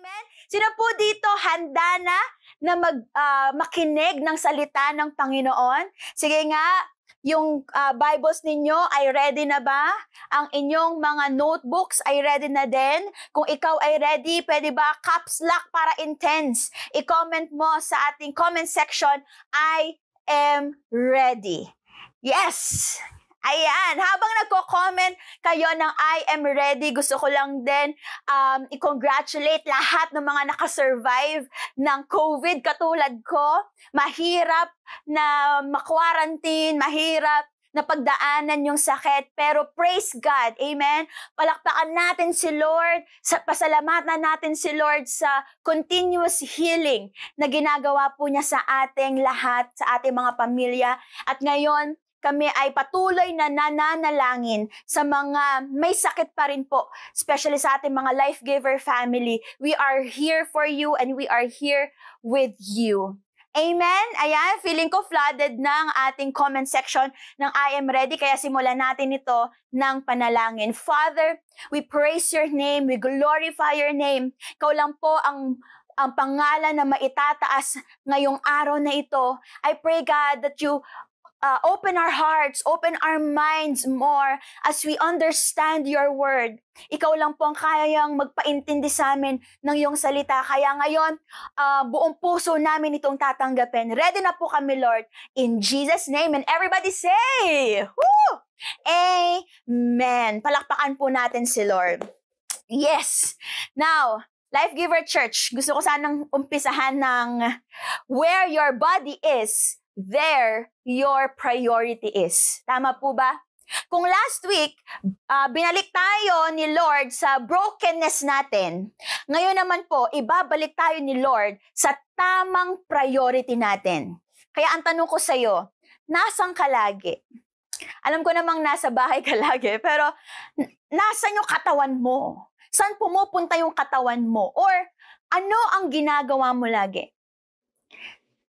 Amen? Sino po dito handa na makinig ng salita ng Panginoon? Sige nga, yung Bibles ninyo ay ready na ba? Ang inyong mga notebooks ay ready na din? Kung ikaw ay ready, pwede ba caps lock para intense? I-comment mo sa ating comment section, I am ready. Yes! Ayan, habang nagko-comment kayo ng I am ready, gusto ko lang din i-congratulate lahat ng mga nakasurvive ng COVID katulad ko. Mahirap na ma-quarantine, mahirap na pagdaanan yung sakit, pero praise God, amen? Palakpakan natin si Lord, pasalamatan natin si Lord sa continuous healing na ginagawa po niya sa ating lahat, sa ating mga pamilya. At ngayon, kami ay patuloy na nananalangin sa mga may sakit pa rin po, especially sa ating mga Life Giver family. We are here for you and we are here with you. Amen? Ayan, feeling ko flooded ng ating comment section ng I am ready, kaya simulan natin ito ng panalangin. Father, we praise your name, we glorify your name. Ikaw lang po ang pangalan na maitataas ngayong araw na ito. I pray, God, that you open our hearts, open our minds more as we understand your word. Ikaw lang po ang kayang magpaintindi sa amin ng iyong salita. Kaya ngayon, buong puso namin itong tatanggapin. Ready na po kami, Lord. In Jesus' name. And everybody say, woo! Amen. Palakpakan po natin si Lord. Yes. Now, Life Giver Church, gusto ko sanang umpisahan ng where your body is, there your priority is. Tama po ba? Kung last week, binalik tayo ni Lord sa brokenness natin, ngayon naman po, ibabalik tayo ni Lord sa tamang priority natin. Kaya ang tanong ko sa'yo, nasan ka lagi? Alam ko namang nasa bahay ka lagi, pero nasan yung katawan mo? Saan pumupunta yung katawan mo? Or ano ang ginagawa mo lagi?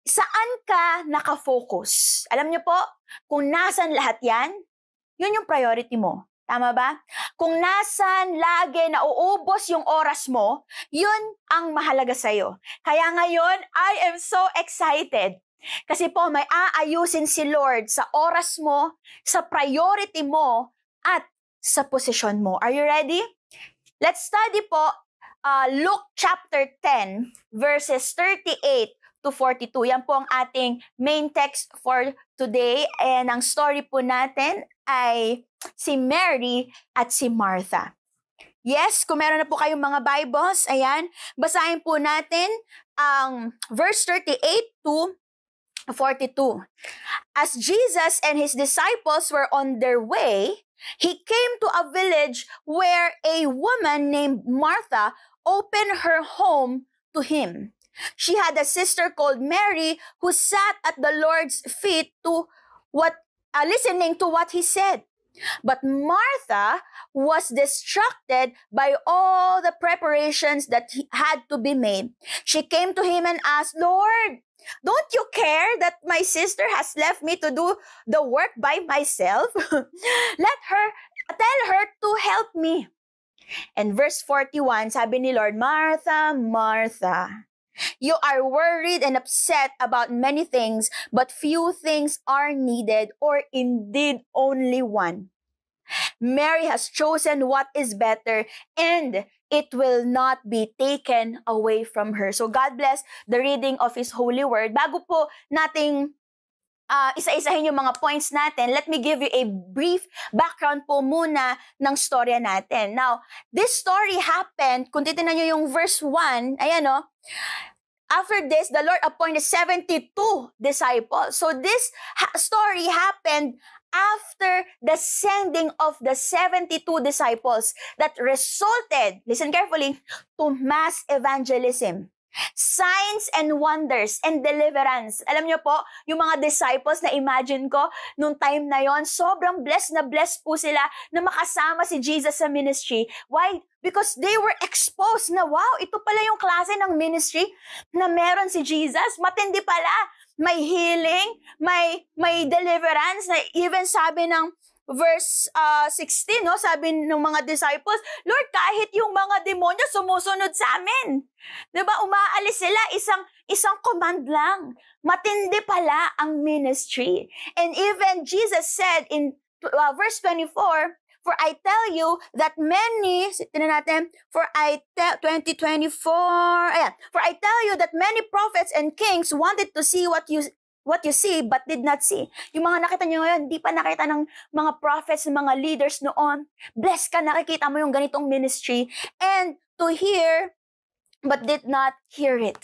Saan ka nakafocus? Alam niyo po, kung nasan lahat yan, yun yung priority mo. Tama ba? Kung nasan lagi nauubos yung oras mo, yun ang mahalaga sa'yo. Kaya ngayon, I am so excited. Kasi po, may aayusin si Lord sa oras mo, sa priority mo, at sa posisyon mo. Are you ready? Let's study po Luke chapter 10, verses 38 to 42. Yan po ang ating main text for today. And ang story po natin ay si Mary at si Martha. Yes, kung meron na po kayong mga Bibles, ayan, basahin po natin ang verse 38 to 42. As Jesus and his disciples were on their way, he came to a village where a woman named Martha opened her home to him. She had a sister called Mary who sat at the Lord's feet listening to what he said. But Martha was distracted by all the preparations that had to be made. She came to him and asked, Lord, don't you care that my sister has left me to do the work by myself? Tell her to help me. And verse 41, sabi ni Lord, Martha, Martha, you are worried and upset about many things, but few things are needed, or indeed only one. Mary has chosen what is better, and it will not be taken away from her. So God bless the reading of His holy word. Bago po nating isa-isahin yung mga points natin, let me give you a brief background po muna ng storya natin. Now, this story happened, kung titignan nyo yung verse 1, ayan o, after this, the Lord appointed 72 disciples. So this story happened after the sending of the 72 disciples that resulted, listen carefully, to mass evangelism. Signs and wonders and deliverance. Alam niyo po, yung mga disciples na imagine ko, nung time na yon, sobrang blessed po sila na makasama si Jesus sa ministry. Why? Because they were exposed na, wow, ito pala yung klase ng ministry na meron si Jesus. Matindi pala. May healing, may deliverance, na even sabi ng verse 16, no, sabi ng mga disciples, Lord, kahit yung mga demonyo sumusunod sa amin. Diba, umaalis sila, isang command lang. Matindi pala ang ministry. And even Jesus said in verse 24, for I tell you that many, tingnan natin, for I tell you that many prophets and kings wanted to see what you see but did not see. Yung mga nakita nyo ngayon, di pa nakita ng mga prophets, ng mga leaders noon. Blessed ka, nakikita mo yung ganitong ministry. And to hear but did not hear it.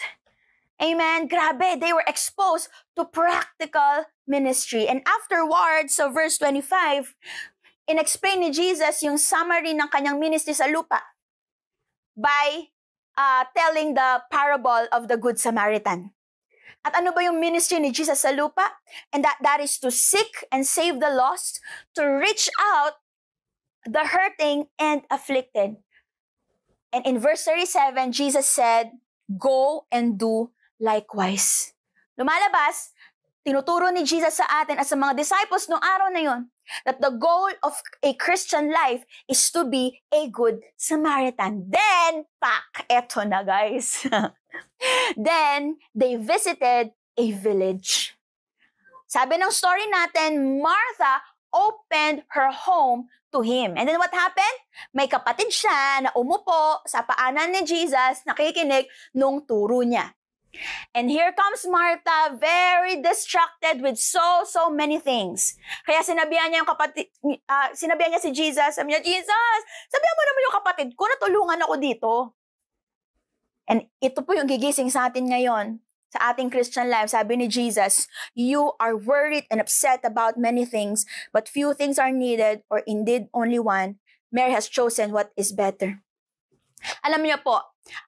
Amen. Grabe, they were exposed to practical ministry. And afterwards, so verse 25, in-explain ni Jesus yung summary ng kanyang ministry sa lupa by telling the parable of the Good Samaritan. At ano ba yung ministry ni Jesus sa lupa? And that is to seek and save the lost, to reach out the hurting and afflicted. And in verse 37, Jesus said, go and do likewise. Lumalabas, tinuturo ni Jesus sa atin at sa mga disciples noong araw na yon that the goal of a Christian life is to be a good Samaritan. Then, eto na guys. Then, they visited a village. Sabi ng story natin, Martha opened her home to him. And then what happened? May kapatid siya na umupo sa paanan ni Jesus, nakikinig nung turo niya. And here comes Martha, very distracted with so many things. Kaya sinabihan niya si Jesus, sabi niya, Jesus, sabihan mo naman yung kapatid ko, natulungan ako dito. And ito po yung gigising sa atin ngayon, sa ating Christian life. Sabi ni Jesus, you are worried and upset about many things, but few things are needed, or indeed only one. Mary has chosen what is better. Alam niyo po,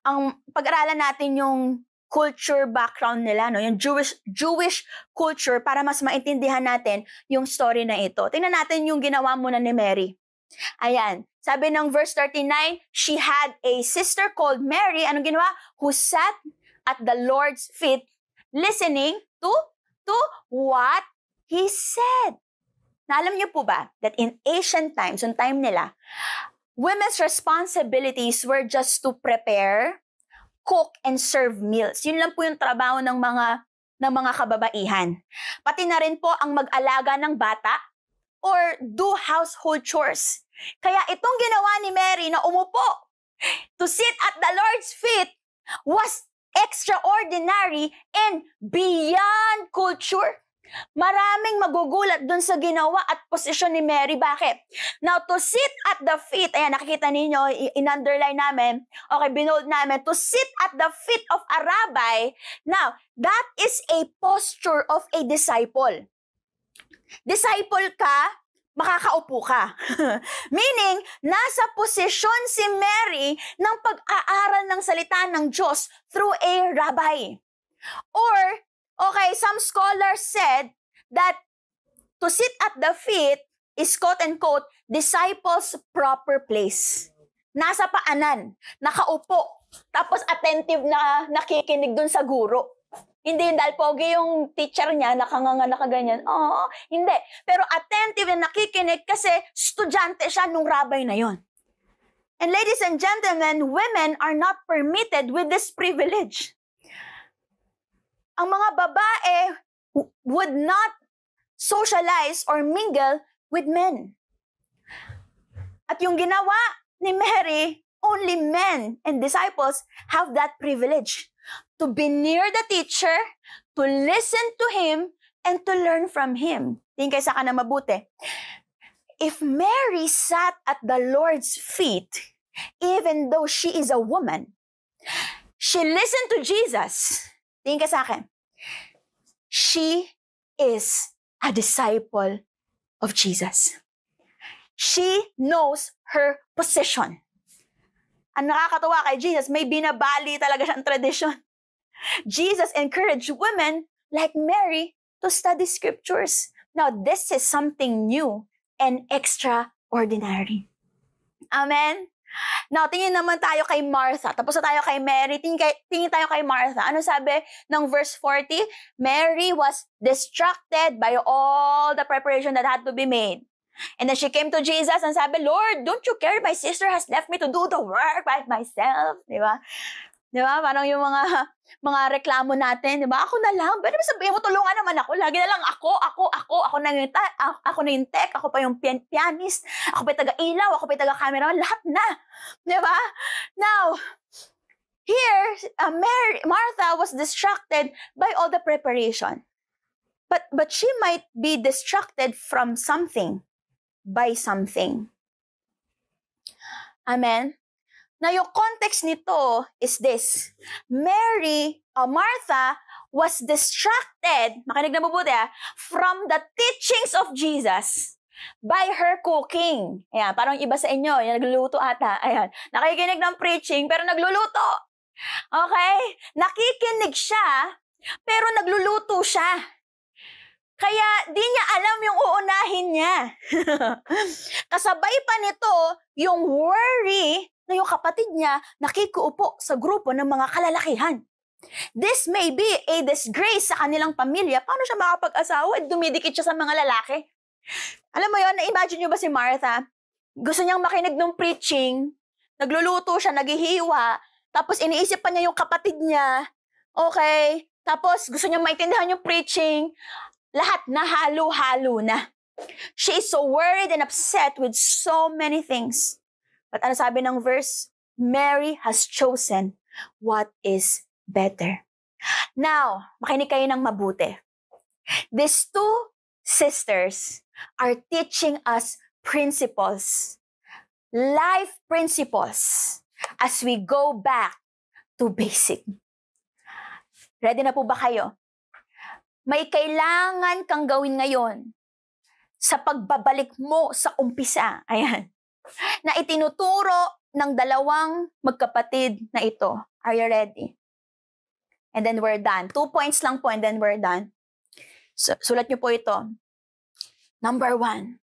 ang pag-aralan natin yung culture background nila, no, yung Jewish culture, para mas maintindihan natin yung story na ito. Tingnan natin yung ginawa muna ni Mary. Ayan, sabi ng verse 39, she had a sister called Mary, anong ginawa? Who sat at the Lord's feet, listening to what He said. Na alam niyo po ba, that in ancient times, yung time nila, women's responsibilities were just to prepare, cook, and serve meals. Yun lang po yung trabaho ng mga kababaihan. Pati na rin po ang mag-alaga ng bata or do household chores. Kaya itong ginawa ni Mary na umupo to sit at the Lord's feet was extraordinary and beyond culture. Maraming magugulat dun sa ginawa at posisyon ni Mary. Bakit? Now, to sit at the feet, ayan, nakikita ninyo, in-underline namin, okay, binold namin, to sit at the feet of a rabbi. Now, that is a posture of a disciple. Disciple ka, makakaupo ka. Meaning, nasa posisyon si Mary ng pag-aaral ng salita ng Diyos through a rabbi. Or, okay, some scholars said that to sit at the feet is quote-unquote disciples' proper place. Nasa paanan, nakaupo, tapos attentive na nakikinig dun sa guro. Hindi dahil pogi yung teacher niya, nakaganyan. Oo, hindi. Pero attentive na nakikinig kasi estudyante siya nung rabbi na yon. And ladies and gentlemen, women are not permitted with this privilege. Ang mga babae would not socialize or mingle with men. At yung ginawa ni Mary, only men and disciples have that privilege to be near the teacher, to listen to him, and to learn from him. Tingin kayo sa na mabuti. If Mary sat at the Lord's feet, even though she is a woman, she listened to Jesus. Tingin ka sa akin. She is a disciple of Jesus. She knows her position. Ang nakakatawa kay Jesus, may binabali talaga siyang tradisyon. Jesus encouraged women like Mary to study scriptures. Now, this is something new and extraordinary. Amen? Now, tingin naman tayo kay Martha. Tapos na tayo kay Mary. Tingin tayo kay Martha. Ano sabi ng verse 40? Mary was distracted by all the preparation that had to be made. And then she came to Jesus and sabi, Lord, don't you care? My sister has left me to do the work by myself. Di ba? Di ba? Parang yung mga reklamo natin, di ba? Ako na lang. Pero sabihin mo, tulungan naman ako. Lagi na lang ako na yung tech, ako pa yung pianist, ako pa yung taga-ilaw, ako pa yung taga-cameraman, lahat na. Di ba? Now, here, Martha was distracted by all the preparation. But she might be distracted from something, by something. Amen? Now, yung context nito is this. Martha was distracted, makinig na mabuti from the teachings of Jesus by her cooking. Ayan, parang iba sa inyo, yung nagluluto ata. Ayan, nakikinig ng preaching, pero nagluluto. Okay? Nakikinig siya, pero nagluluto siya. Kaya di niya alam yung uunahin niya. Kasabay pa nito yung worry na yung kapatid niya nakikuupo sa grupo ng mga kalalakihan. This may be a disgrace sa kanilang pamilya. Paano siya makapag-asawa at dumidikit siya sa mga lalaki? Alam mo yun, na-imagine niyo ba si Martha? Gusto niyang makinig ng preaching, nagluluto siya, naghihiwa, tapos iniisip pa niya yung kapatid niya, okay? Tapos gusto niyang maintindihan yung preaching, lahat na halo-halo na. She is so worried and upset with so many things. But ano sabi ng verse? Mary has chosen what is better. Now, makinig kayo ng mabuti. These two sisters are teaching us principles, life principles, as we go back to basic. Ready na po ba kayo? May kailangan kang gawin ngayon sa pagbabalik mo sa umpisa. Ayan. Na itinuturo ng dalawang magkapatid na ito. Are you ready? And then we're done. 2 points lang po and then we're done. So, sulat niyo po ito. Number 1.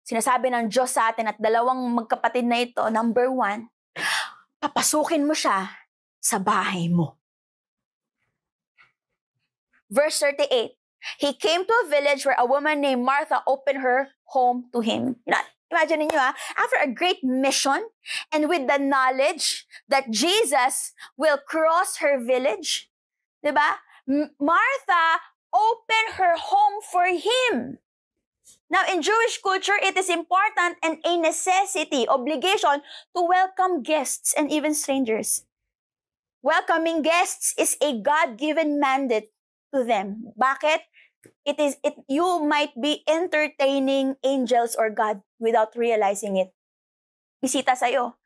Sinasabi ng Diyos sa atin at dalawang magkapatid na ito, number 1, papasukin mo siya sa bahay mo. Verse 38, he came to a village where a woman named Martha opened her home to him. Imagine niyo after a great mission and with the knowledge that Jesus will cross her village, diba? Martha opened her home for him. Now, in Jewish culture, it is important and a necessity, obligation to welcome guests and even strangers. Welcoming guests is a God-given mandate to them. Bakit? You might be entertaining angels or God without realizing it. Bisita sa'yo.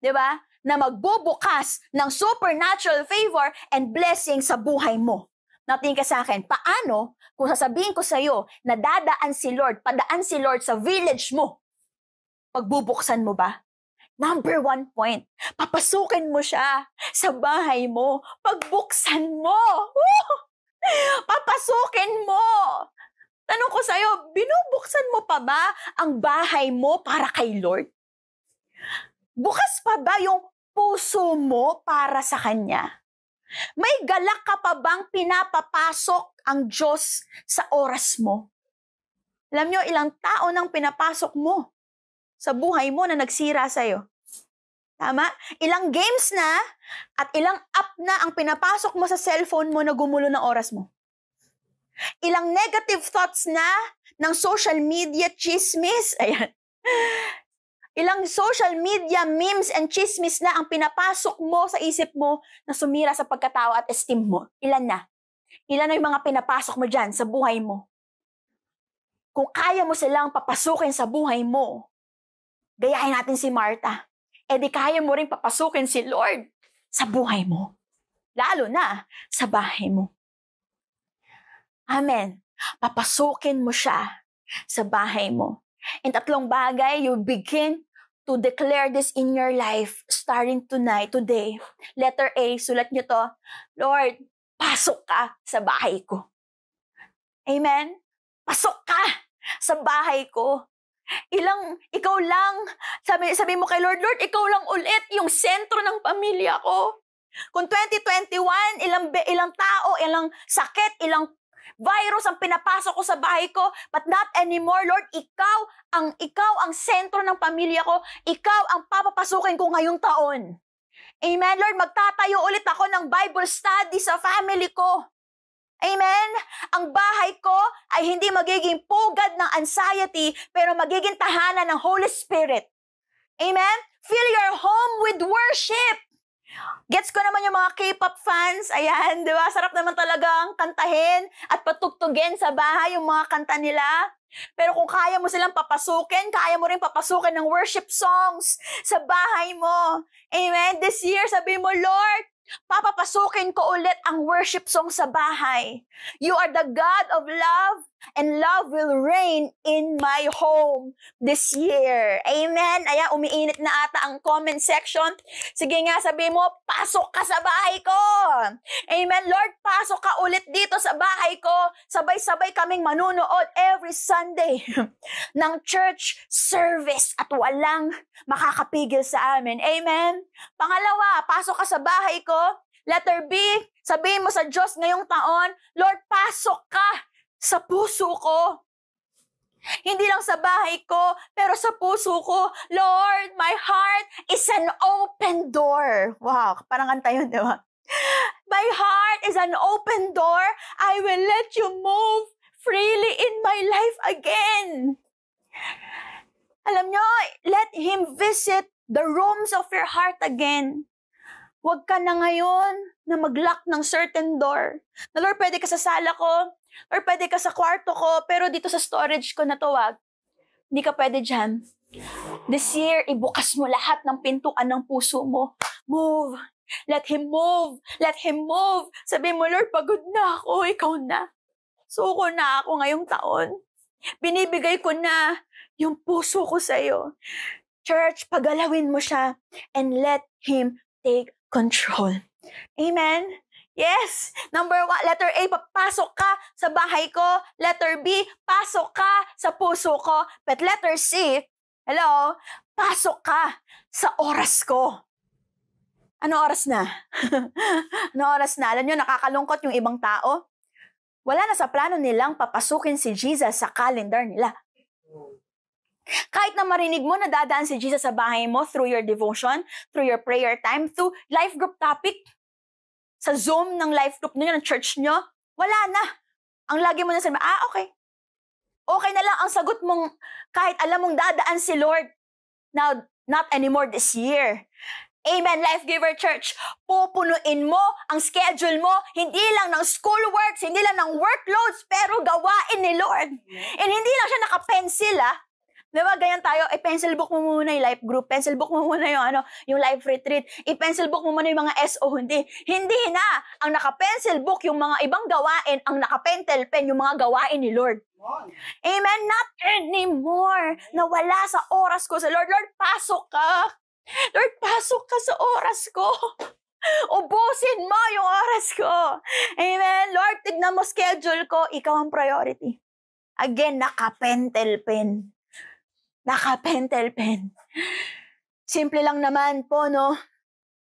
Diba? Na magbubukas ng supernatural favor and blessing sa buhay mo. Natingin ka sa akin, paano kung sasabihin ko sa'yo na padaan si Lord sa village mo? Pagbubuksan mo ba? Number 1 point, papasukin mo siya sa bahay mo. Pagbuksan mo. Woo! Papasukin mo. Tanong ko sa'yo, binubuksan mo pa ba ang bahay mo para kay Lord? Bukas pa ba yung puso mo para sa Kanya? May galak ka pa bang pinapapasok ang Diyos sa oras mo? Alam nyo, ilang tao nang pinapasok mo sa buhay mo na nagsira sa'yo. Tama? Ilang games na at ilang app na ang pinapasok mo sa cellphone mo na gumulo ng oras mo. Ilang negative thoughts na ng social media chismis. Ayan. Ilang social media memes and chismis na ang pinapasok mo sa isip mo na sumira sa pagkatao at esteem mo. Ilan na? Ilan na yung mga pinapasok mo dyan sa buhay mo? Kung kaya mo silang papasukin sa buhay mo, gayahin natin si Martha. Di kaya mo rin papasukin si Lord sa buhay mo. Lalo na sa bahay mo. Amen. Papasukin mo siya sa bahay mo. And 3 bagay, you begin to declare this in your life starting today. Letter A, sulat nyo to. Lord, pasok ka sa bahay ko. Amen? Pasok ka sa bahay ko. Ikaw lang, sabi mo kay Lord, ikaw lang ulit yung sentro ng pamilya ko. Kung 2021, ilang tao, ilang sakit, Virus ang pinapasok ko sa bahay ko, but not anymore, Lord. Ikaw ang sentro ng pamilya ko. Ikaw ang papapasukin ko ngayong taon. Amen, Lord. Magtatayo ulit ako ng Bible study sa family ko. Amen? Ang bahay ko ay hindi magiging pugad ng anxiety, pero magiging tahanan ng Holy Spirit. Amen? Fill your home with worship. Gets ko naman yung mga K-pop fans. Ayan, di ba? Sarap naman talagang kantahin at patugtugin sa bahay yung mga kanta nila. Pero kung kaya mo silang papasukin, kaya mo rin papasukin ng worship songs sa bahay mo. Amen? This year, sabi mo, Lord, papapasukin ko ulit ang worship song sa bahay. You are the God of love, and love will reign in my home this year. Amen? Ayan, umiinit na ata ang comment section. Sige nga, sabi mo, pasok ka sa bahay ko. Amen? Lord, pasok ka ulit dito sa bahay ko. Sabay-sabay kaming manunood every Sunday ng church service at walang makakapigil sa amin. Amen? Pangalawa, pasok ka sa bahay ko. Letter B, sabihin mo sa Diyos ngayong taon, Lord, pasok ka sa puso ko. Hindi lang sa bahay ko, pero sa puso ko. Lord, my heart is an open door. Wow, parang kanta yun, di ba? My heart is an open door. I will let you move freely in my life again. Alam nyo, let Him visit the rooms of your heart again. Huwag ka na ngayon na mag-lock ng certain door. Na Lord, pwede ka sa sala ko, or pwede ka sa kwarto ko, pero dito sa storage ko na to, wag. Hindi ka pwede dyan. This year, ibukas mo lahat ng pintuan ng puso mo. Move. Let Him move. Let Him move. Sabi mo, Lord, pagod na ako. Ikaw na. Suko na ako ngayong taon. Binibigay ko na yung puso ko sa'yo. Church, pagalawin mo siya and let Him take control. Amen? Yes. Number 1, letter A, papasok ka sa bahay ko. Letter B, pasok ka sa puso ko. But letter C, hello, pasok ka sa oras ko. Ano oras na? Ano oras na? Alam nyo, nakakalungkot yung ibang tao. Wala na sa plano nilang papasukin si Jesus sa calendar nila. Kahit na marinig mo na dadaan si Jesus sa bahay mo through your devotion, through your prayer time, through life group topic, sa Zoom ng life group nyo, ng church nyo, wala na. Ang lagi mo na sabi, okay. Okay na lang ang sagot mong kahit alam mong dadaan si Lord. Now, not anymore this year. Amen, Life Giver Church. Pupunuin mo ang schedule mo, hindi lang ng schoolworks, hindi lang ng workloads, pero gawain ni Lord. And hindi lang siya nakapencil, Diba, ganyan tayo, pencil book mo muna yung life group, pencil book mo muna yung life retreat, pencil book mo muna yung mga SO, hindi na. Ang naka-pencil book yung mga ibang gawain, ang naka-pentel pen yung mga gawain ni Lord. Amen, not anymore. Nawala sa oras ko sa Lord. Lord, pasok ka. Lord, pasok ka sa oras ko. Ubusin mo yung oras ko. Amen. Lord, tignan mo schedule ko, ikaw ang priority. Again, naka-pentel pen. Naka-pentel pen. Simple lang naman po, no?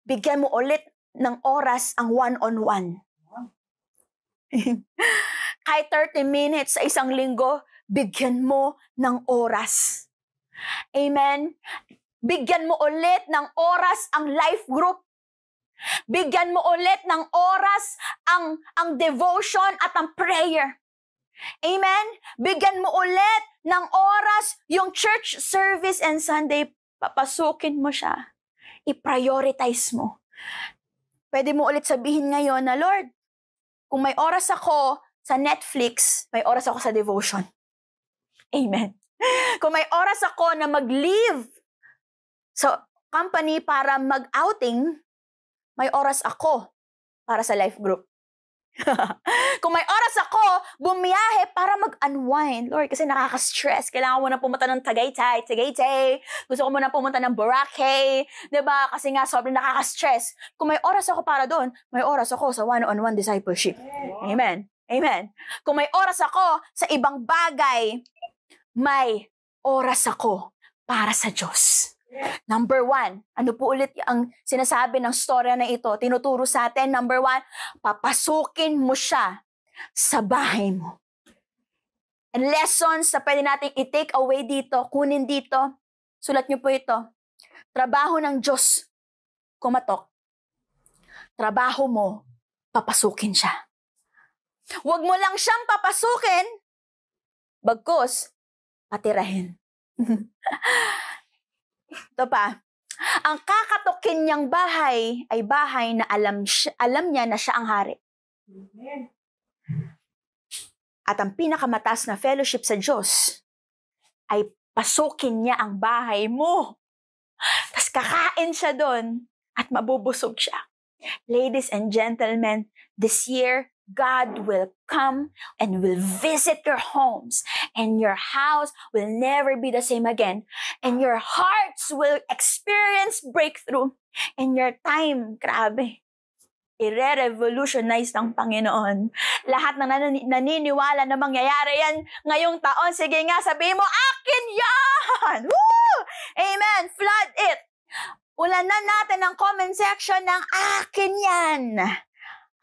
Bigyan mo ulit ng oras ang one-on-one. Kahit 30 minutes sa isang linggo, bigyan mo ng oras. Amen? Bigyan mo ulit ng oras ang life group. Bigyan mo ulit ng oras ang devotion at ang prayer. Amen? Bigyan mo ulit ng oras yung church service and Sunday. Papasukin mo siya. I-prioritize mo. Pwede mo ulit sabihin ngayon na, Lord, kung may oras ako sa Netflix, may oras ako sa devotion. Amen. Kung may oras ako na mag-leave sa company para mag-outing, may oras ako para sa life group. Kung may oras ako, bumiyahe para mag-unwind. Lord, kasi nakaka-stress. Kailangan mo na pumunta ng Tagaytay. Gusto ko muna pumunta ng Boracay. Diba? Kasi nga, sobrang nakaka-stress. Kung may oras ako para doon, may oras ako sa one-on-one discipleship. Amen. Amen. Kung may oras ako sa ibang bagay, may oras ako para sa Diyos. Number 1, ano po ulit ang sinasabi ng storya na ito? Tinuturo sa atin, number 1, papasukin mo siya sa bahay mo. And lessons na pwede natin i-take away dito, kunin dito. Sulat niyo po ito. Trabaho ng Diyos, kumatok. Trabaho mo, papasukin siya. Huwag mo lang siyang papasukin, bagkus, patirahin. Ito pa. Ang kakatokin niyang bahay ay bahay na alam niya na siya ang hari. Amen. At ang pinakamataas na fellowship sa Diyos ay pasukin niya ang bahay mo. Tapos kakain siya doon at mabubusog siya. Ladies and gentlemen, this year, God will come and will visit your homes, and your house will never be the same again, and your hearts will experience breakthrough, and your time, grabe, i-revolutionize ng Panginoon. Lahat na naniniwala na mangyayari yan ngayong taon, sige nga, sabihin mo, akin yan! Woo! Amen! Flood it! Ulanan natin ang comment section ng akin yan.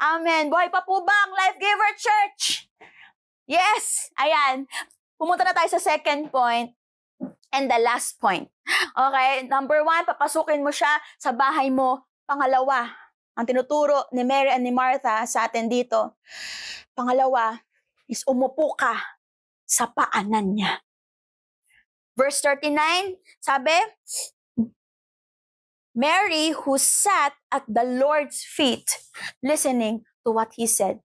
Amen. Buhay pa po ba ang Life Giver Church? Yes. Ayan. Pumunta na tayo sa second point and the last point. Okay. Number 1, papasukin mo siya sa bahay mo. Pangalawa, ang tinuturo ni Mary and ni Martha sa atin dito. Pangalawa is umupo ka sa paanan niya. Verse 39, sabi, Mary, who sat at the Lord's feet, listening to what He said.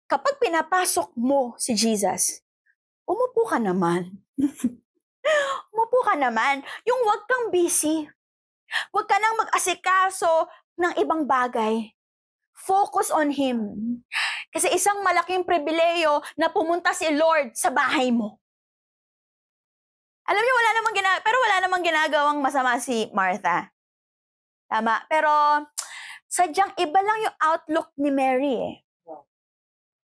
Kapag pinapasok mo si Jesus, umupo ka naman. Umupo ka naman. Yung wag kang busy. Wag ka nang mag-asikaso ng ibang bagay. Focus on Him. Kasi isang malaking pribileyo na pumunta si Lord sa bahay mo. Alam niyo, pero wala namang ginagawang masama si Martha. Tama. Pero, sadyang iba lang yung outlook ni Mary eh.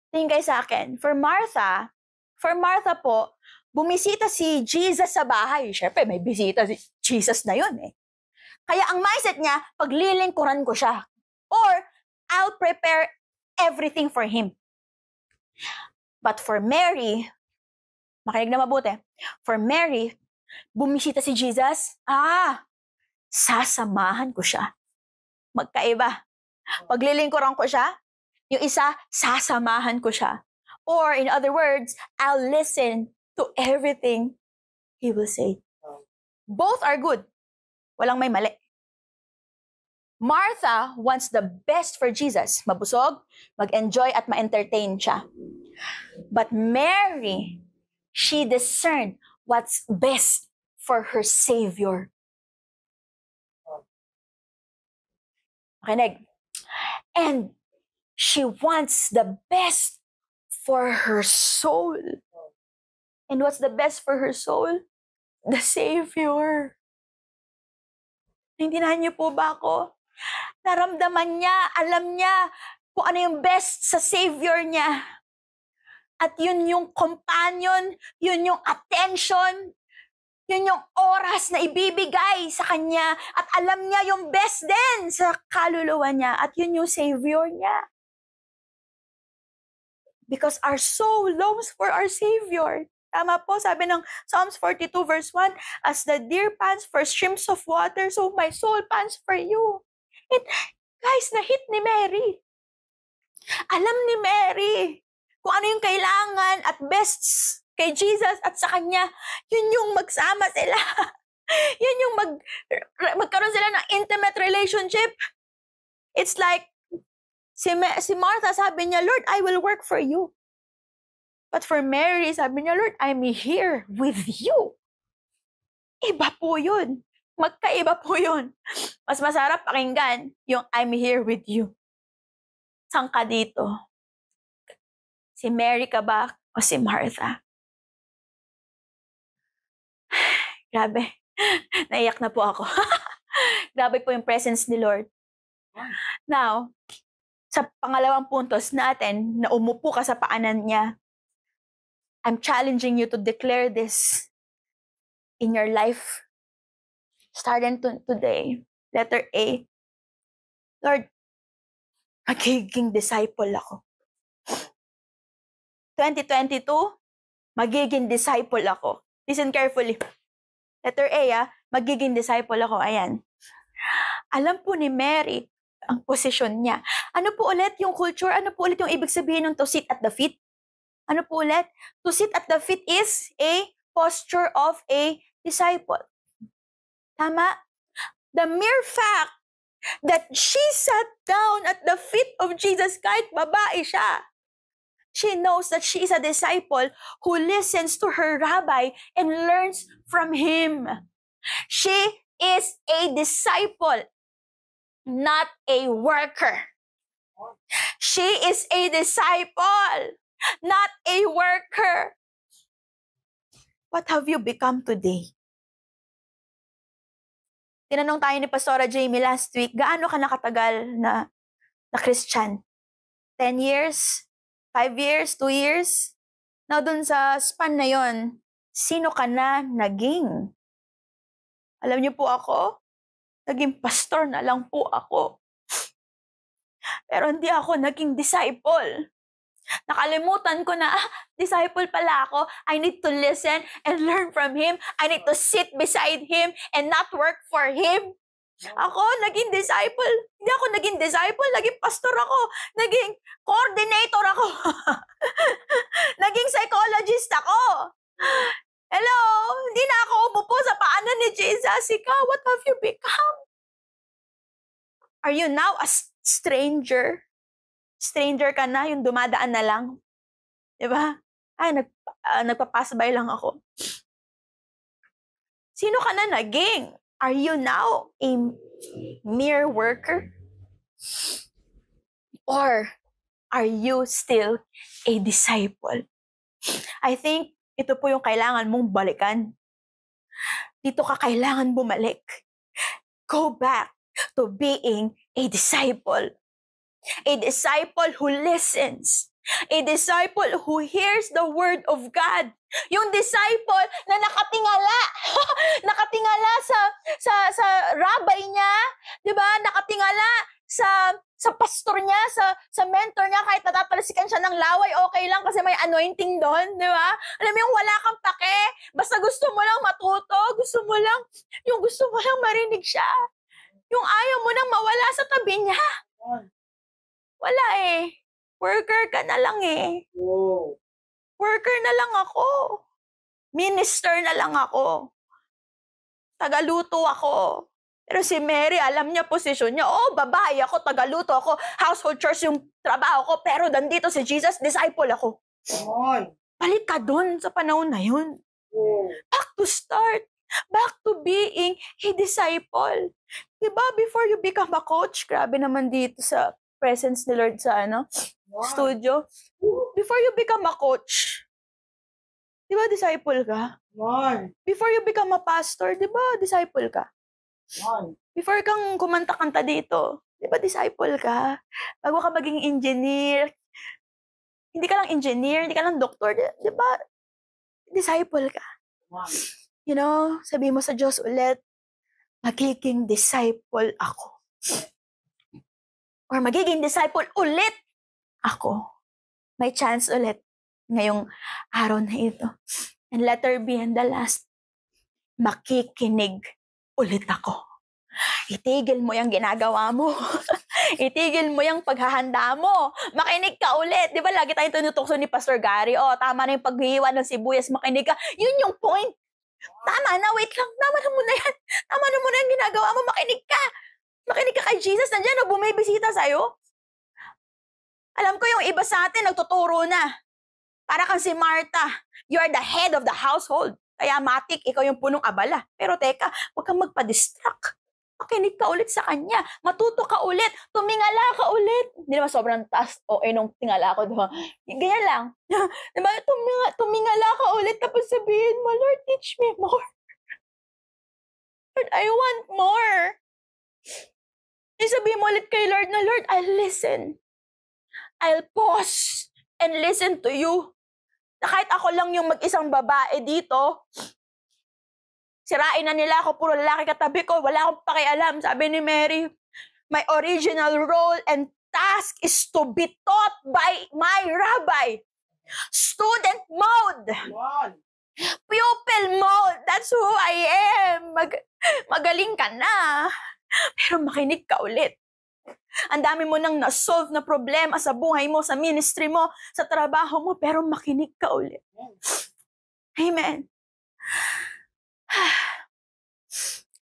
Tingin kayo sa akin. For Martha po, bumisita si Jesus sa bahay. Siyempre, may bisita si Jesus na yun eh. Kaya ang mindset niya, paglilingkuran ko siya. Or, I'll prepare everything for Him. But for Mary, makinig na mabuti. For Mary, bumisita si Jesus, sasamahan ko siya. Magkaiba. Paglilingkuran ko siya, yung isa, sasamahan ko siya. Or, in other words, I'll listen to everything He will say. Both are good. Walang may mali. Martha wants the best for Jesus. Mabusog, mag-enjoy at ma-entertain siya. But Mary, she discerned what's best for her Savior. Makinig. And she wants the best for her soul. And what's the best for her soul? The Savior. Naintindihan niyo po ba ako? Naramdaman niya, alam niya kung ano yung best sa Savior niya. At yun yung companion, yun yung attention, yun yung oras na ibibigay sa kanya. At alam niya yung best din sa kaluluwa niya. At yun yung Savior niya. Because our soul longs for our Savior. Tama po, sabi ng Psalms 42 verse 1, as the deer pants for streams of water, so my soul pants for you. And guys, na-hit ni Mary. Alam ni Mary kung ano yung kailangan at best kay Jesus at sa kanya. Yun yung magsama sila. Yun yung magkaroon sila ng intimate relationship. It's like, si Martha sabi niya, Lord, I will work for you. But for Mary, sabi niya, Lord, I'm here with you. Iba po yun. Magkaiba po yun. Mas masarap pakinggan yung I'm here with you. Saan ka dito? Si Mary ka ba o si Martha? Grabe. Naiyak na po ako. Grabe po yung presence ni Lord. Now, sa pangalawang puntos natin, na umupo ka sa paanan niya, I'm challenging you to declare this in your life. Starting today. Letter A. Lord, magiging disciple ako. 2022, magiging disciple ako. Listen carefully. Letter A, magiging disciple ako. Ayan. Alam po ni Mary ang posisyon niya. Ano po ulit yung culture? Ano po ulit yung ibig sabihin ng to sit at the feet? Ano po ulit? To sit at the feet is a posture of a disciple. Tama? The mere fact that she sat down at the feet of Jesus, kahit babae siya, she knows that she is a disciple who listens to her rabbi and learns from him. She is a disciple, not a worker. She is a disciple, not a worker. What have you become today? Tinanong tayo ni Pastora Jamie last week, gaano ka nakatagal na Christian? 10 years? 5 years? 2 years? Now, dun sa span na yon, sino ka na naging? Alam niyo po ako, naging pastor na lang po ako. Pero hindi ako naging disciple. Nakalimutan ko na, disciple pala ako. I need to listen and learn from him. I need to sit beside him and not work for him. Ako, naging disciple. Hindi ako naging disciple, naging pastor ako. Naging coordinator ako. Naging psychologist ako. Hello, hindi na ako umupo sa paanan ni Jesus. Ikaw, what have you become? Are you now a stranger? Stranger ka na, yung dumadaan na lang. Diba? Ay, nagpapasabay lang ako. Sino ka na naging? Are you now a mere worker? Or are you still a disciple? I think ito po yung kailangan mong balikan. Dito ka kailangan bumalik. Go back to being a disciple. A disciple who listens. A disciple who hears the word of God. Yung disciple na nakatingala. Nakatingala sa rabbi niya, 'di ba? Nakatingala sa pastor niya, sa mentor niya, kahit natatalsikan siya ng laway, okay lang kasi may anointing doon, 'di ba? Alam mo yung wala kang pake, basta gusto mo lang matuto, gusto mo lang marinig siya. Yung ayaw mo nang mawala sa tabi niya. Wala eh. Worker ka na lang eh. Wow. Worker na lang ako. Minister na lang ako. Tagaluto ako. Pero si Mary, alam niya posisyon niya. Oh, babae ako, tagaluto ako. Household chores yung trabaho ko. Pero dandito si Jesus, disciple ako. Balik ka dun sa panahon na yun. Back to start. Back to being a disciple. Diba, before you become a coach, grabe naman dito sa presence ni Lord sa studio. Before you become a coach, di ba disciple ka? Before you become a pastor, di ba disciple ka? Before kang kumanta-kanta dito, di ba disciple ka? Bago ka maging engineer, hindi ka lang engineer, hindi ka lang doktor, di ba disciple ka? You know, sabi mo sa Diyos ulit, magiging disciple ako. Or magiging disciple ulit ako. May chance ulit ngayong araw na ito. And letter B and the last, makikinig ulit ako. Itigil mo yung ginagawa mo. Itigil mo yung paghahanda mo. Makinig ka ulit. Di ba lagi tayong tinutukso ni Pastor Gary, tama na yung paghihiwa ng sibuyas, makinig ka. Yun yung point. Tama na, wait lang. Tama na muna yan. Tama na muna yung ginagawa mo, makinig ka. Makinig ka kay Jesus, nandiyan o bumibisita sa'yo. Alam ko yung iba sa atin, nagtuturo na. Para kang si Martha, you are the head of the household. Kaya matik, ikaw yung punong abala. Pero teka, huwag kang magpa-distract. Makinig ka ulit sa kanya. Matuto ka ulit. Tumingala ka ulit. Hindi naman sobrang taas o nung tingala ko. Diba? Ganyan lang. Diba? Tumingala ka ulit tapos sabihin mo, Lord, teach me more. Lord, I want more. Sabihin mo ulit kay Lord na, Lord, I'll listen. I'll pause and listen to you. Na kahit ako lang yung mag-isang babae dito, sirain na nila ako, puro lalaki katabi ko, wala akong pakialam. Sabi ni Mary, my original role and task is to be taught by my rabbi. Student mode. Pupil mode. That's who I am. Magaling ka na. Pero makinig ka ulit. Ang dami mo nang na-solve na problema sa buhay mo, sa ministry mo, sa trabaho mo, pero makinig ka ulit. Amen.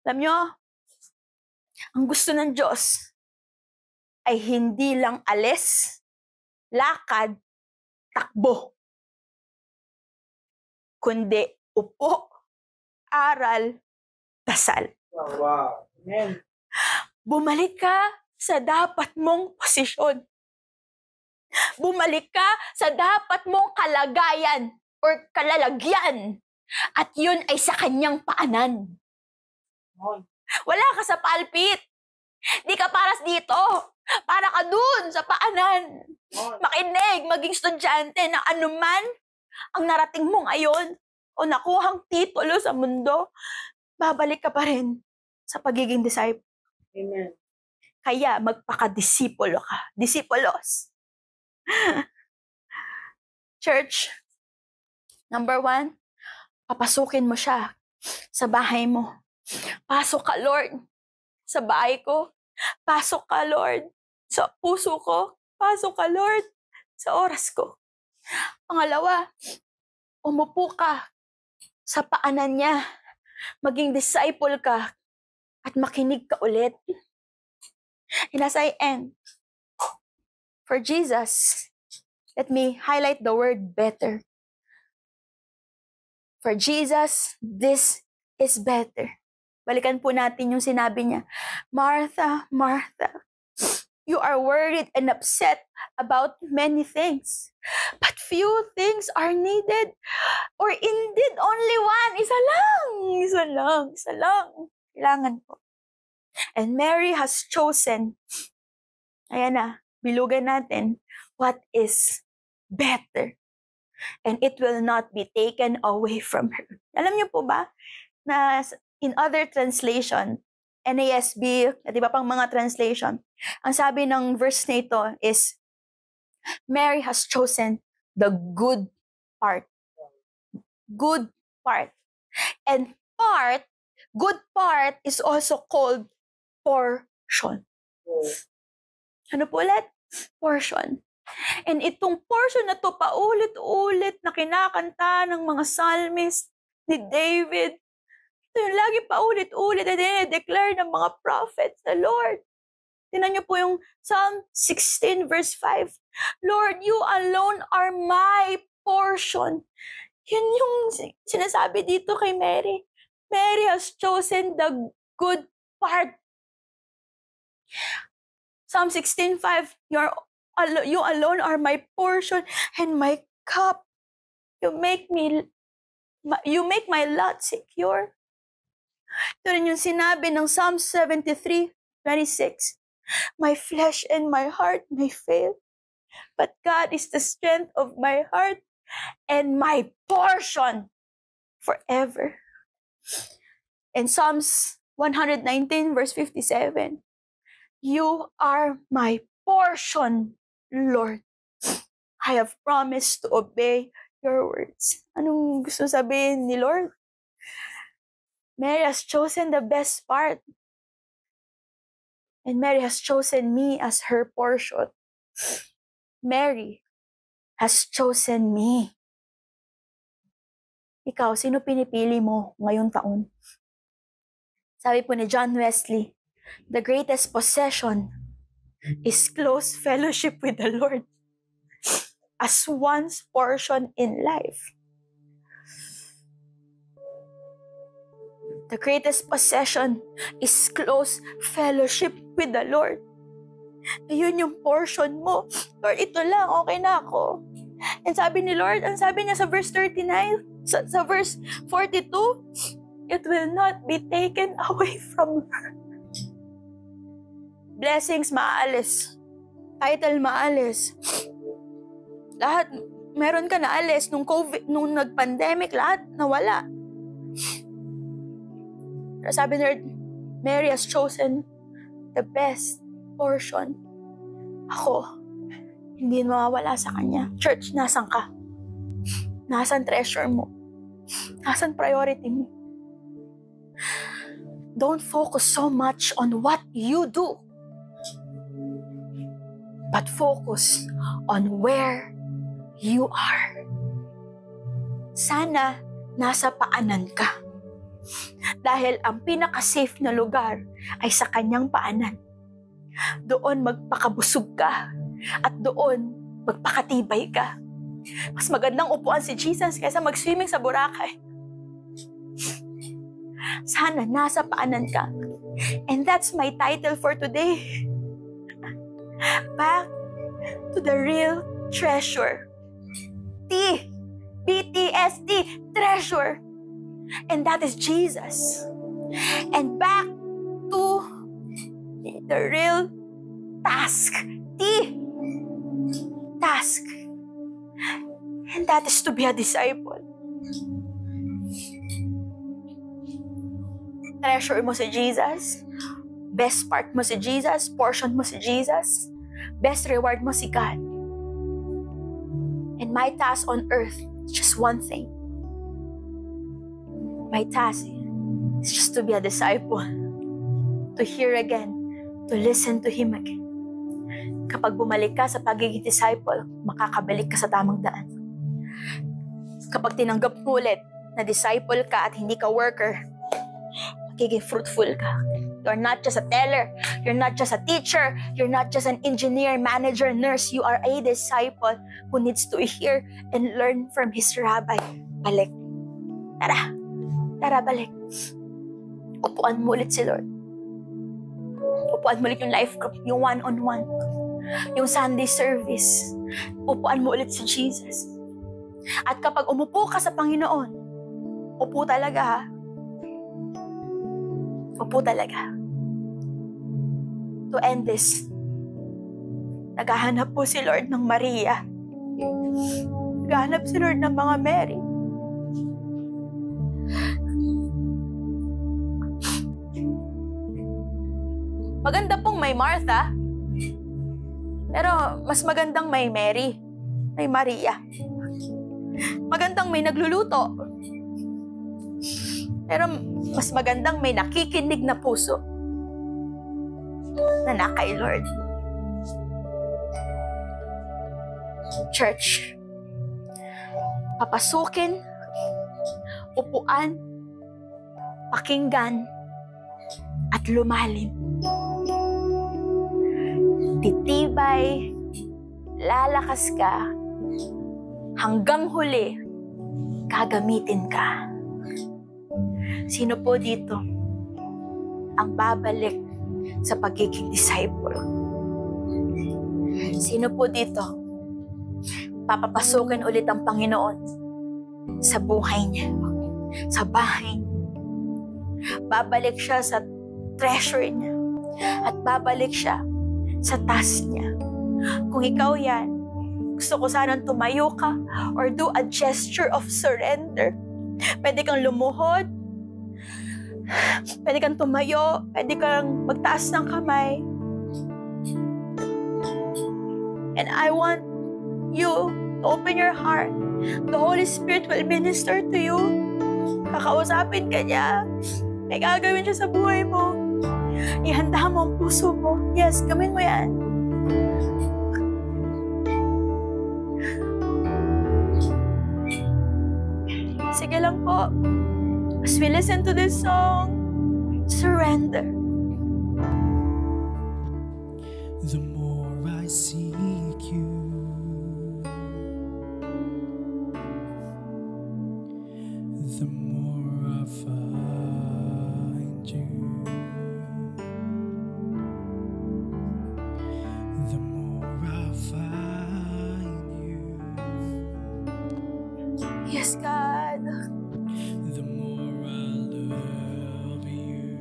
Alam nyo, ang gusto ng Diyos ay hindi lang alis, lakad, takbo, kundi upo, aral, dasal. Wow. Amen. Bumalik ka sa dapat mong posisyon. Bumalik ka sa dapat mong kalagayan or kalalagyan. At yun ay sa kanyang paanan. Wala ka sa pulpit. Di ka para dito. Para ka dun sa paanan. Makinig, maging estudyante na anuman ang narating mo ngayon o nakuhang titulo sa mundo, babalik ka pa rin sa pagiging disciple. Amen. Kaya magpaka-disipulo ka. Disipulos. Church, number 1, papasukin mo siya sa bahay mo. Pasok ka, Lord, sa bahay ko. Pasok ka, Lord, sa puso ko. Pasok ka, Lord, sa oras ko. Pangalawa, umupo ka sa paanan niya. Maging disciple ka at makinig ka ulit. And as I end, for Jesus, let me highlight the word better. For Jesus, this is better. Balikan po natin yung sinabi niya. Martha, Martha, you are worried and upset about many things, but few things are needed. Or indeed, only one. Isa lang. Kailangan po. And Mary has chosen, ayan na, bilugan natin, what is better. And it will not be taken away from her. Alam niyo po ba, na in other translation, NASB, at iba pang mga translation, ang sabi ng verse na ito is, Mary has chosen the good part. Good part. And good part is also called portion. Ano po ulit? Portion. And itong portion na to paulit-ulit na kinakanta ng mga psalmist ni David. Ito yung lagi paulit-ulit na dinedeclare ng mga prophets na Lord. Tingnan niyo po yung Psalm 16 verse 5. Lord, you alone are my portion. Yun yung sinasabi dito kay Mary. Mary has chosen the good part. Psalm 16:5, you alone are my portion and my cup. You make my lot secure. Ito rin yung sinabi ng Psalm 73:26. My flesh and my heart may fail, but God is the strength of my heart and my portion forever. In Psalms 119 verse 57, you are my portion, Lord. I have promised to obey your words. Anong gusto sabihin ni Lord? Mary has chosen the best part. And Mary has chosen me as her portion. Mary has chosen me. Ikaw, sino pinipili mo ngayong taon? Sabi po ni John Wesley, the greatest possession is close fellowship with the Lord as one's portion in life. The greatest possession is close fellowship with the Lord. Ayun yung portion mo. Lord, ito lang, okay na ako. And sabi ni Lord, ang sabi niya sa verse 39, sa verse 42, it will not be taken away from her. Blessings maalis. Title maalis. Lahat, meron ka naalis. Nung COVID, nung nag-pandemic, lahat nawala. Pero sabi ni Lord, Mary has chosen the best portion. Ako, hindi mawawala sa kanya. Church, nasan ka? Nasaan treasure mo? Nasaan priority mo? Don't focus so much on what you do, but focus on where you are. Sana nasa paanan ka. Dahil ang pinaka-safe na lugar ay sa kanyang paanan. Doon magpakabusog ka at doon magpakatibay ka. Mas magandang upuan si Jesus kaysa mag-swimming sa Boracay. Sana nasa paanan ka. And that's my title for today. Back to the real treasure. BTST, treasure. And that is Jesus. And back to the real task. Task. And that is to be a disciple. Treasure mo si Jesus. Best part mo si Jesus. Portion mo si Jesus. Best reward mo si God. And my task on earth is just one thing. My task is just to be a disciple. To hear again. To listen to Him again. Kapag bumalik ka sa pagiging disciple, makakabalik ka sa tamang daan. Kapag tinanggap mo ulit na disciple ka at hindi ka worker, magiging fruitful ka. You're not just a teller. You're not just a teacher. You're not just an engineer, manager, nurse. You are a disciple who needs to hear and learn from his rabbi. Balik. Tara, balik. Upuan mo ulit si Lord. Upuan mo ulit yung life group, yung one-on-one, yung Sunday service. Upuan mo ulit si Jesus. At kapag umupo ka sa Panginoon, upo talaga ha. Upo talaga. To end this, naghahanap po si Lord ng Maria. Naghahanap si Lord ng mga Mary. Maganda pong may Martha, pero mas magandang may Mary, may Maria. Magandang may nagluluto, pero mas magandang may nakikinig na puso na kay Lord. Church, papasukin, upuan, pakinggan, at lumalim. Titibay, lalakas ka, hanggang huli, gagamitin ka. Sino po dito ang babalik sa pagiging disciple? Sino po dito papapasukin ulit ang Panginoon sa buhay niya, sa bahay niya? Babalik siya sa treasure niya at babalik siya sa task niya. Kung ikaw yan, gusto ko sanang tumayo ka or do a gesture of surrender. Pwede kang lumuhod, pwede kang tumayo, pwede kang magtaas ng kamay. And I want you to open your heart. The Holy Spirit will minister to you. Kakausapin ka niya. May gagawin siya sa buhay mo. Ihanda mo ang puso mo. Yes, gawin mo yan. Sige lang po. As we listen to this song, surrender. The more I seek you, the more I find you. The more I find you, Yes, God. the more I love you.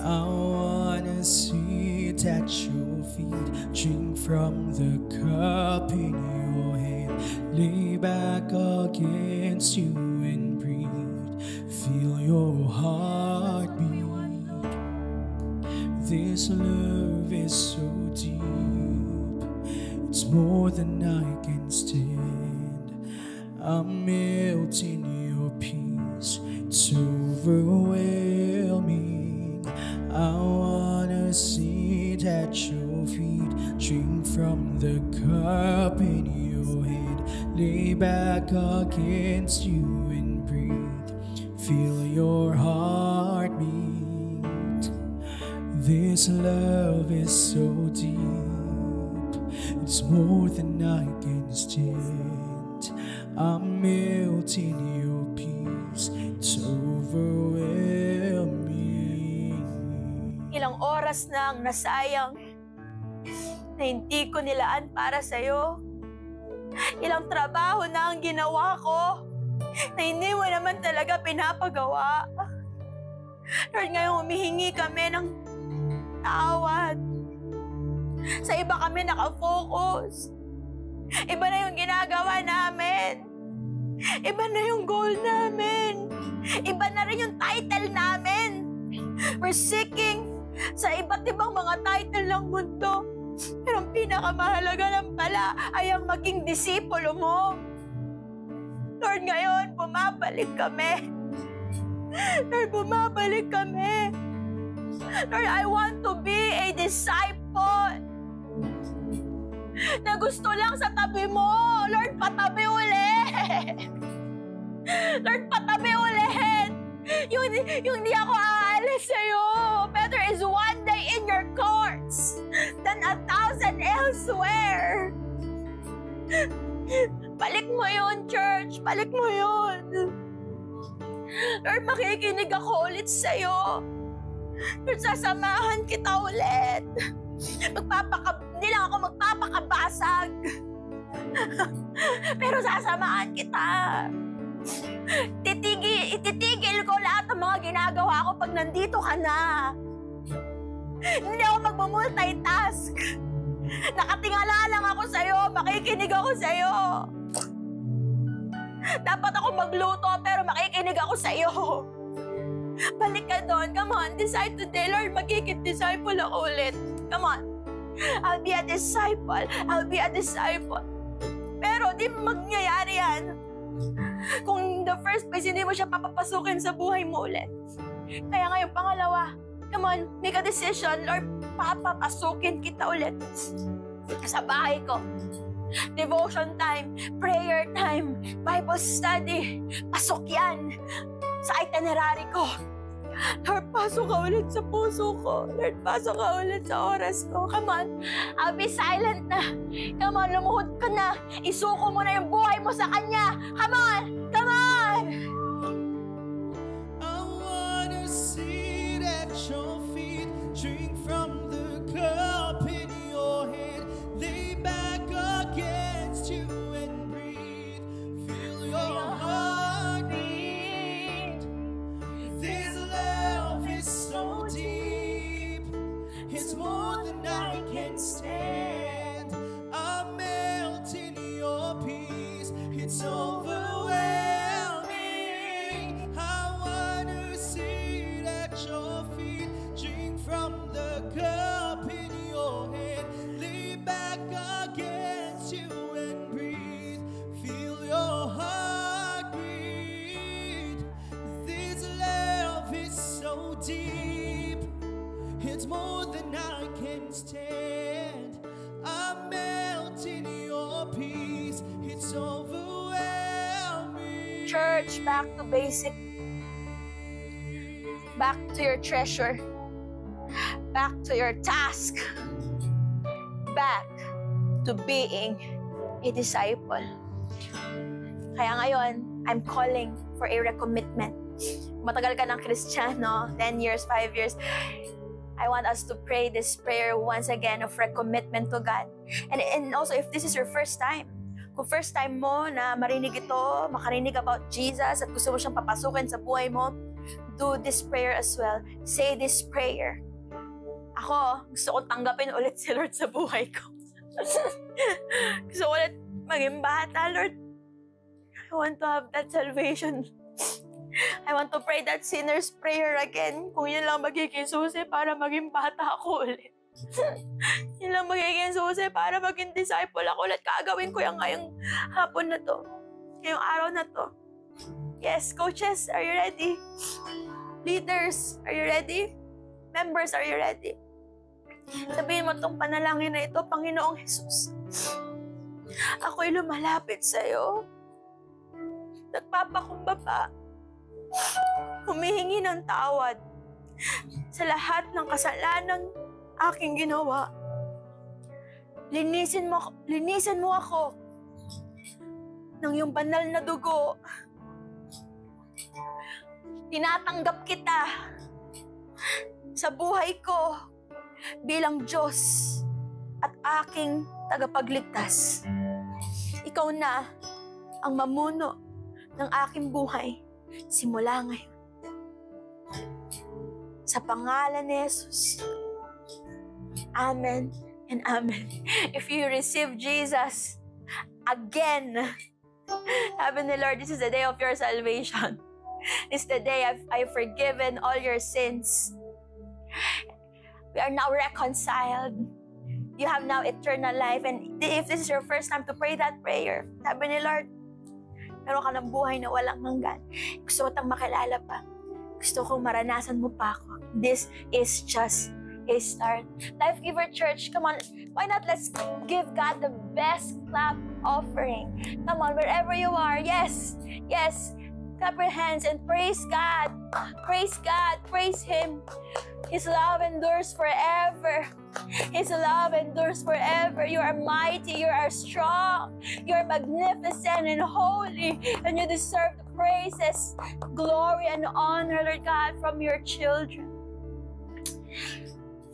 I wanna sit at your feet, drink from the cup in your hand, lay back against you and breathe, feel your heartbeat. This love is so deep, It's more than I can stand. I'm melting your peace. It's overwhelming. I wanna sit at your feet, drink from the cup in your hand, lay back against you and breathe. Feel your heart beat. This love is so deep. It's more than I can stand. I'm melting your peace. It's overwhelming. Ilang oras na ang nasayang na hindi ko nilaan para sa'yo. Ilang trabaho na ang ginawa ko na hindi mo naman talaga pinapagawa. Lord, ngayon humihingi kami ng tawad. Sa iba kami nakafocus. Iba na yung ginagawa namin. Iba na yung goal namin. Iba na rin yung title namin. We're seeking sa iba't ibang mga title ng mundo. Pero ang pinakamahalaga lang pala ay ang maging disipulo mo. Lord, ngayon, bumabalik kami. Lord, bumabalik kami. Lord, I want to be a disciple na gusto lang sa tabi mo. Lord, patabi ulit. Lord, patabi ulit. Yung di ako aalis sa'yo. Better is one day in your courts than 1,000 elsewhere. Balik mo yun, church. Balik mo yun. Lord, makikinig ako ulit sa'yo. Lord, sasamahan kita ulit. Hindi lang ako magpapakabasag. Pero sasamahan kita. Ititigil ko lahat ng mga ginagawa ko pag nandito ka na. Hindi ako magmumultitask. Nakatingala lang ako sa'yo. Makikinig ako sa'yo. Dapat ako magluto pero makikinig ako sa'yo. Balik ka doon. Come on, decide today. Lord, magiging disciple ako ulit. Come on. I'll be a disciple. I'll be a disciple. Pero di mangyayari yan kung in the first place hindi mo siya papapasukin sa buhay mo ulit. Kaya ngayon, pangalawa, come on, make a decision. Lord, papapasukin kita ulit sa bahay ko. Devotion time, prayer time, Bible study. Pasok yan sa itinerary ko. Lord, pasok ka ulit sa puso ko. Lord, pasok ka ulit sa oras ko. Come on, I'll be silent na. Come on, lumuhod ka na. Isuko mo na yung buhay mo sa Kanya. Come on, come on! I wanna sit at your feet, drink from the cup in your hand, lay back against you and breathe. Feel your heart beat. This love is so deep. It's more than I can stand. I'm melting your peace. It's overwhelming. I wanna sit at your feet, drink from the cup in your hand, lay back against you and breathe. Feel your heart beat. This love is so deep. It's more than I can stand. I'm melting your peace. It's overwhelming. Church, back to basic. Back to your treasure. Back to your task. Back to being a disciple. Kaya ngayon, I'm calling for a recommitment. Matagal ka ng Kristiyano, 10 years, 5 years, I want us to pray this prayer once again of recommitment to God. And also, if this is your first time, kung first time mo na marinig ito, makarinig about Jesus at gusto mo siyang papasukin sa buhay mo, do this prayer as well. Say this prayer. Ako, gusto ko tanggapin ulit si Lord sa buhay ko. Gusto ko ulit maging bata, Lord. I want to have that salvation. I want to pray that sinner's prayer again. Kung yun lang magiging susi para maging bata ako ulit. Yun lang magiging susi para maging disciple ako ulit. Kagawin ko yung ngayong hapon na to. Ngayong araw na to. Yes, coaches, are you ready? Leaders, are you ready? Members, are you ready? Sabihin mo itong panalangin na ito, Panginoong Jesus. Ako'y lumalapit sa'yo. Nagpapakumbaba. Humihingi ng tawad sa lahat ng kasalanang aking ginawa. Linisin mo ako ng iyong banal na dugo. Tinatanggap kita sa buhay ko bilang Diyos at aking tagapagligtas. Ikaw na ang mamuno ng aking buhay simula ngayon. Sa pangalan ni Jesus. Amen and amen. If you receive Jesus again, sabi ni Lord, this is the day of your salvation. This is the day I've forgiven all your sins. We are now reconciled. You have now eternal life. And if this is your first time to pray that prayer, sabi ni Lord, meron ka ng buhay na walang hanggan. Gusto ko tang makilala pa. Gusto kong maranasan mo pa ako. This is just a start. Life Giver Church, come on. Why not let's give God the best clap offering. Come on, wherever you are. Yes, yes. Clap your hands and praise God. Praise God. Praise Him. His love endures forever. His love endures forever. You are mighty. You are strong. You are magnificent and holy. And you deserve the praises, glory, and honor, Lord God, from your children.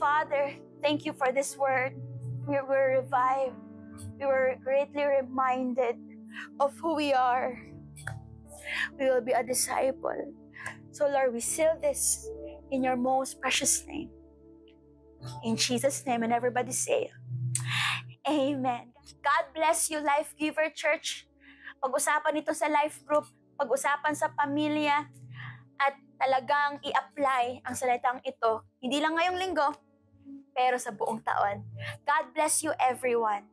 Father, thank you for this word. We were revived. We were greatly reminded of who we are. We will be a disciple. So, Lord, we seal this in your most precious name. In Jesus' name, and everybody say, Amen. God bless you, Life Giver Church. Pag-usapan ito sa life group, pag-usapan sa pamilya, at talagang i-apply ang salitang ito, hindi lang ngayong linggo, pero sa buong taon. God bless you, everyone.